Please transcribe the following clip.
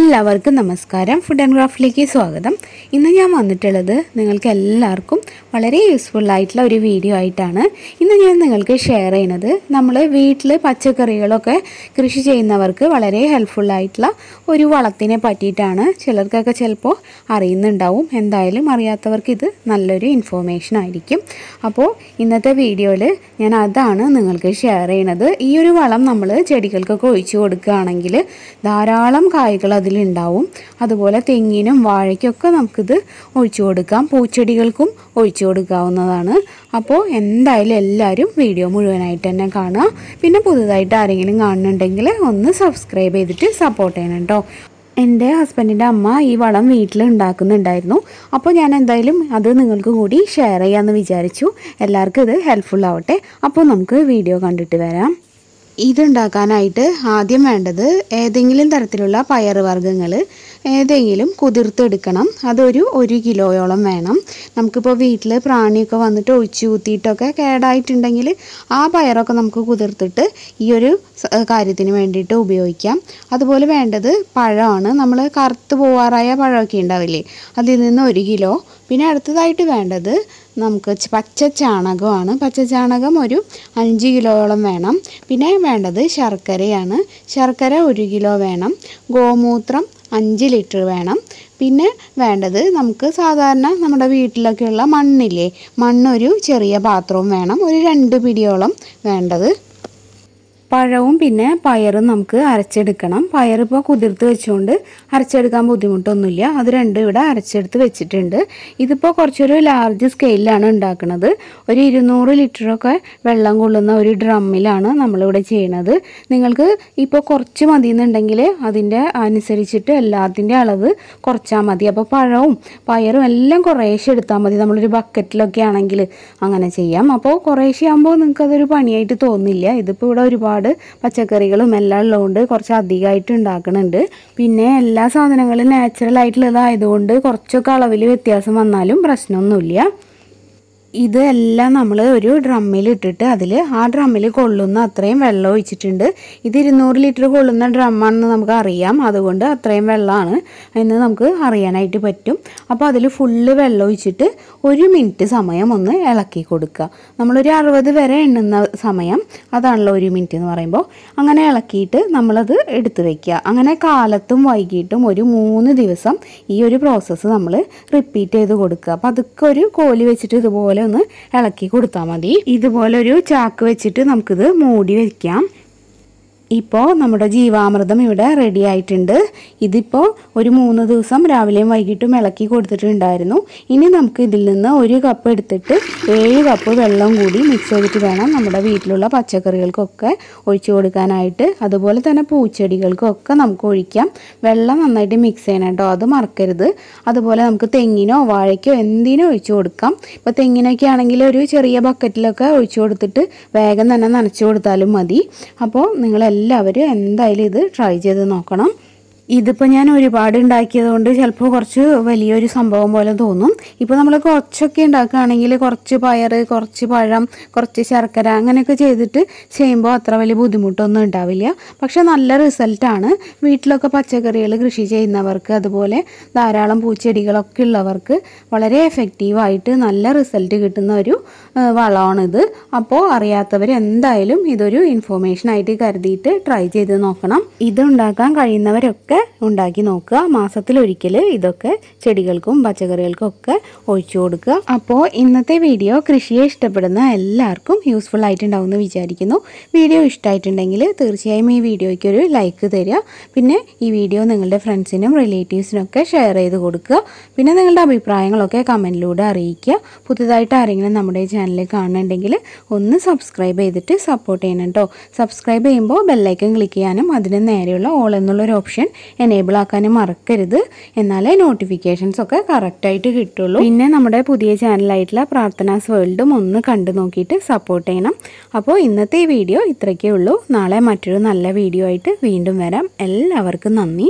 എല്ലാവർക്കും നമസ്കാരം. Food and ക്രാഫ്റ്റിലേക്ക് സ്വാഗതം. ഇന്ന് ഞാൻ വന്നിട്ടുള്ളത് നിങ്ങൾക്ക് എല്ലാവർക്കും വളരെ യൂസ്ഫുൾ ആയിട്ടുള്ള ഒരു വീഡിയോ ആയിട്ടാണ്. ഇന്ന് ഞാൻ നിങ്ങൾക്ക് ഷെയർ ചെയ്യുന്നത് നമ്മൾ വീട്ടിൽ പച്ചക്കറികളൊക്കെ കൃഷി ചെയ്യുന്നവർക്ക് വളരെ ഹെൽപ്ഫുൾ ആയിട്ടുള്ള ഒരു വളത്തിനെ പറ്റിയിട്ടാണ്. ചിലർക്കൊക്കെ ചിലപ്പോൾ അറിയുന്നുണ്ടാവും, എന്തായാലും അറിയാത്തവർക്ക് ഇത് നല്ലൊരു ഇൻഫോർമേഷൻ ആയിരിക്കും. അപ്പോൾ ഇന്നത്തെ വീഡിയോയിൽ ഞാൻ അതാണ് നിങ്ങൾക്ക് ഷെയർ ചെയ്യുന്നത്. ഈ ഒരു വളം നമ്മൾ ചെടികൾക്കൊക്കെ ഒഴിച്ചു കൊടുക്കുകയാണെങ്കിൽ ധാരാളം കായ്കൾ അതിലുണ്ടാവും. അതുപോലെ തെങ്ങിനും വാഴയ്ക്കൊക്കെ നമുക്കിത് ഒഴിച്ചു കൊടുക്കാം, പൂച്ചെടികൾക്കും ഒഴിച്ചു കൊടുക്കാവുന്നതാണ്. അപ്പോൾ എന്തായാലും എല്ലാവരും വീഡിയോ മുഴുവനായിട്ട് തന്നെ കാണുക. പിന്നെ പുതുതായിട്ട് ആരെങ്കിലും കാണുന്നുണ്ടെങ്കിൽ ഒന്ന് സബ്സ്ക്രൈബ് ചെയ്തിട്ട് സപ്പോർട്ട് ചെയ്യണം കേട്ടോ. എൻ്റെ ഹസ്ബൻഡിൻ്റെ അമ്മ ഈ വളം വീട്ടിൽ ഉണ്ടാക്കുന്നുണ്ടായിരുന്നു. അപ്പോൾ ഞാൻ എന്തായാലും അത് നിങ്ങൾക്ക് കൂടി ഷെയർ ചെയ്യാമെന്ന് വിചാരിച്ചു. എല്ലാവർക്കും ഇത് ഹെൽപ്ഫുൾ ആവട്ടെ. അപ്പോൾ നമുക്ക് വീഡിയോ കണ്ടിട്ട് വരാം. ഇതുണ്ടാക്കാനായിട്ട് ആദ്യം വേണ്ടത് ഏതെങ്കിലും തരത്തിലുള്ള പയറുവർഗ്ഗങ്ങൾ ഏതെങ്കിലും കുതിർത്തെടുക്കണം. അതൊരു 1 കിലോയോളം വേണം. നമുക്കിപ്പോൾ വീട്ടിൽ പ്രാണിയൊക്കെ വന്നിട്ട് ഒഴിച്ചു കൂത്തിയിട്ടൊക്കെ കേടായിട്ടുണ്ടെങ്കിൽ ആ പയറൊക്കെ നമുക്ക് കുതിർത്തിട്ട് ഈ ഒരു കാര്യത്തിന് വേണ്ടിയിട്ട് ഉപയോഗിക്കാം. അതുപോലെ വേണ്ടത് പഴമാണ്. നമ്മൾ കറുത്ത് പോവാറായ പഴമൊക്കെ ഉണ്ടാവില്ലേ, അതിൽ നിന്ന് 1 കിലോ. പിന്നെ അടുത്തതായിട്ട് വേണ്ടത് നമുക്ക് പച്ച ചാണകമാണ്. പച്ച ചാണകം ഒരു 5 കിലോയോളം വേണം. പിന്നെ വേണ്ടത് ശർക്കരയാണ്. ശർക്കര 1 കിലോ വേണം. ഗോമൂത്രം 5 ലിറ്റർ വേണം. പിന്നെ വേണ്ടത് നമുക്ക് സാധാരണ നമ്മുടെ വീട്ടിലൊക്കെയുള്ള മണ്ണില്ലേ, മണ്ണൊരു ചെറിയ പാത്രവും വേണം. ഒരു 2 പിടിയോളം വേണ്ടത്. പഴവും പിന്നെ പയറും നമുക്ക് അരച്ചെടുക്കണം. പയറിപ്പോൾ കുതിർത്ത് വെച്ചുകൊണ്ട് അരച്ചെടുക്കാൻ ബുദ്ധിമുട്ടൊന്നുമില്ല. അത് രണ്ടും ഇവിടെ അരച്ചെടുത്ത് വെച്ചിട്ടുണ്ട്. ഇതിപ്പോൾ കുറച്ചൊരു ലാർജ് സ്കെയിലാണ് ഉണ്ടാക്കുന്നത്. ഒരു 200 ലിറ്ററൊക്കെ വെള്ളം കൊള്ളുന്ന ഒരു ഡ്രമ്മിലാണ് നമ്മളിവിടെ ചെയ്യണത്. നിങ്ങൾക്ക് ഇപ്പോൾ കുറച്ച് മതി എന്നുണ്ടെങ്കിൽ അതിൻ്റെ അനുസരിച്ചിട്ട് എല്ലാത്തിൻ്റെ അളവ് കുറച്ചാൽ മതി. അപ്പോൾ പഴവും പയറും എല്ലാം കുറേശ്ശെ എടുത്താൽ മതി. നമ്മളൊരു ബക്കറ്റിലൊക്കെ ആണെങ്കിൽ അങ്ങനെ ചെയ്യാം. അപ്പോൾ കുറേശ്ശെ ആകുമ്പോൾ നിങ്ങൾക്കതൊരു പണിയായിട്ട് തോന്നില്ല. ഇതിപ്പോൾ ഇവിടെ ഒരുപാട് പച്ചക്കറികളും എല്ലാം ഉള്ളതുകൊണ്ട് കുറച്ച് അധികമായിട്ട് ഉണ്ടാക്കുന്നുണ്ട്. പിന്നെ എല്ലാ സാധനങ്ങളും നാച്ചുറൽ ആയിട്ടുള്ളതായതുകൊണ്ട് കുറച്ചൊക്കെ അളവിൽ വ്യത്യാസം വന്നാലും പ്രശ്നമൊന്നുമില്ല. ഇതെല്ലാം നമ്മൾ ഒരു ഡ്രമ്മിൽ ഇട്ടിട്ട് അതിൽ ആ ഡ്രമ്മിൽ കൊള്ളുന്ന അത്രയും വെള്ളം ഒഴിച്ചിട്ടുണ്ട്. ഇത് 200 ലിറ്റർ കൊള്ളുന്ന ഡ്രമ്മാണെന്ന് നമുക്ക് അറിയാം. അതുകൊണ്ട് അത്രയും വെള്ളമാണ് എന്ന് നമുക്ക് അറിയാനായിട്ട് പറ്റും. അപ്പോൾ അതിൽ ഫുള്ള് വെള്ളം ഒഴിച്ചിട്ട് 1 മിനിറ്റ് സമയം ഒന്ന് ഇളക്കി കൊടുക്കുക. നമ്മളൊരു 60 വരെ എണ്ണുന്ന സമയം അതാണല്ലോ 1 മിനിറ്റ് എന്ന് പറയുമ്പോൾ. അങ്ങനെ ഇളക്കിയിട്ട് നമ്മളത് എടുത്ത് വയ്ക്കുക. അങ്ങനെ കാലത്തും വൈകിട്ടും ഒരു 3 ദിവസം ഈ ഒരു പ്രോസസ്സ് നമ്മൾ റിപ്പീറ്റ് ചെയ്ത് കൊടുക്കുക. അപ്പോൾ അതൊക്കെ ഒരു കോല് വെച്ചിട്ട് ഇതുപോലെ ഒന്ന് ഇളക്കി കൊടുത്താൽ മതി. ഇതുപോലെ ഒരു ചാക്ക് വെച്ചിട്ട് നമുക്കിത് മൂടി വയ്ക്കാം. ഇപ്പോൾ നമ്മുടെ ജീവാമൃതം ഇവിടെ റെഡി ആയിട്ടുണ്ട്. ഇതിപ്പോൾ ഒരു 3 ദിവസം രാവിലെയും വൈകിട്ടും ഇളക്കി കൊടുത്തിട്ടുണ്ടായിരുന്നു. ഇനി നമുക്ക് ഇതിൽ നിന്ന് 1 കപ്പ് എടുത്തിട്ട് 7 കപ്പ് വെള്ളം കൂടി മിക്സ് ചെയ്തിട്ട് വേണം നമ്മുടെ വീട്ടിലുള്ള പച്ചക്കറികൾക്കൊക്കെ ഒഴിച്ചു കൊടുക്കാനായിട്ട്. അതുപോലെ തന്നെ പൂച്ചെടികൾക്കൊക്കെ നമുക്ക് ഒഴിക്കാം. വെള്ളം നന്നായിട്ട് മിക്സ് ചെയ്യണം കേട്ടോ, അത് മറക്കരുത്. അതുപോലെ നമുക്ക് തെങ്ങിനോ വാഴയ്ക്കോ എന്തിനോ ഒഴിച്ചു കൊടുക്കാം. ഇപ്പോൾ തെങ്ങിനൊക്കെ ആണെങ്കിൽ ഒരു ചെറിയ ബക്കറ്റിലൊക്കെ ഒഴിച്ചു കൊടുത്തിട്ട് വേഗം തന്നെ നനച്ചു കൊടുത്താലും മതി. അപ്പോൾ നിങ്ങളെല്ലാവരും എന്തായാലും ഇത് ട്രൈ ചെയ്ത് നോക്കണം. ഇതിപ്പോൾ ഞാൻ ഒരുപാട് ഉണ്ടാക്കിയതുകൊണ്ട് ചിലപ്പോൾ കുറച്ച് വലിയൊരു സംഭവം പോലെ തോന്നും. ഇപ്പോൾ നമ്മൾ കുറച്ചൊക്കെ ഉണ്ടാക്കുകയാണെങ്കിൽ കുറച്ച് പയർ, കുറച്ച് പഴം, കുറച്ച് ശർക്കര അങ്ങനെയൊക്കെ ചെയ്തിട്ട് ചെയ്യുമ്പോൾ അത്ര വലിയ ബുദ്ധിമുട്ടൊന്നും ഉണ്ടാവില്ല. പക്ഷെ നല്ല റിസൾട്ടാണ്. വീട്ടിലൊക്കെ പച്ചക്കറികൾ കൃഷി ചെയ്യുന്നവർക്ക് അതുപോലെ ധാരാളം പൂച്ചെടികളൊക്കെ ഉള്ളവർക്ക് വളരെ എഫക്റ്റീവായിട്ട് നല്ല റിസൾട്ട് കിട്ടുന്ന ഒരു വളമാണിത്. അപ്പോൾ അറിയാത്തവർ എന്തായാലും ഇതൊരു ഇൻഫോർമേഷനായിട്ട് കരുതിയിട്ട് ട്രൈ ചെയ്ത് നോക്കണം. ഇത് ഉണ്ടാക്കാൻ കഴിയുന്നവരൊക്കെ ഉണ്ടാക്കി നോക്കുക. മാസത്തിലൊരിക്കൽ ഇതൊക്കെ ചെടികൾക്കും പച്ചക്കറികൾക്കും ഒക്കെ ഒഴിച്ചു കൊടുക്കുക. അപ്പോൾ ഇന്നത്തെ വീഡിയോ കൃഷിയെ ഇഷ്ടപ്പെടുന്ന എല്ലാവർക്കും യൂസ്ഫുൾ ആയിട്ടുണ്ടാവുമെന്ന് വിചാരിക്കുന്നു. വീഡിയോ ഇഷ്ടമായിട്ടുണ്ടെങ്കിൽ തീർച്ചയായും ഈ വീഡിയോയ്ക്ക് ഒരു ലൈക്ക് തരിക. പിന്നെ ഈ വീഡിയോ നിങ്ങളുടെ ഫ്രണ്ട്സിനും റിലേറ്റീവ്സിനൊക്കെ ഷെയർ ചെയ്ത് കൊടുക്കുക. പിന്നെ നിങ്ങളുടെ അഭിപ്രായങ്ങളൊക്കെ കമൻറ്റിലൂടെ അറിയിക്കുക. പുതുതായിട്ട് ആരെങ്കിലും നമ്മുടെ ചാനൽ കാണുന്നുണ്ടെങ്കിൽ ഒന്ന് സബ്സ്ക്രൈബ് ചെയ്തിട്ട് സപ്പോർട്ട് ചെയ്യണം കേട്ടോ. സബ്സ്ക്രൈബ് ചെയ്യുമ്പോൾ ബെല്ലൈക്കൺ ക്ലിക്ക് ചെയ്യാനും അതിന് നേരെയുള്ള ഓൾ എന്നുള്ളൊരു ഓപ്ഷൻ എനേബിൾ ആക്കാനും മറക്കരുത്. എന്നാലേ നോട്ടിഫിക്കേഷൻസ് ഒക്കെ കറക്റ്റായിട്ട് കിട്ടുള്ളൂ. പിന്നെ നമ്മുടെ പുതിയ ചാനലായിട്ടുള്ള പ്രാർത്ഥനാസ് വേൾഡും ഒന്ന് കണ്ടു നോക്കിയിട്ട് സപ്പോർട്ട് ചെയ്യണം. അപ്പോൾ ഇന്നത്തെ ഈ വീഡിയോ ഇത്രയ്ക്കേ ഉള്ളൂ. നാളെ മറ്റൊരു നല്ല വീഡിയോ ആയിട്ട് വീണ്ടും വരാം. എല്ലാവർക്കും നന്ദി.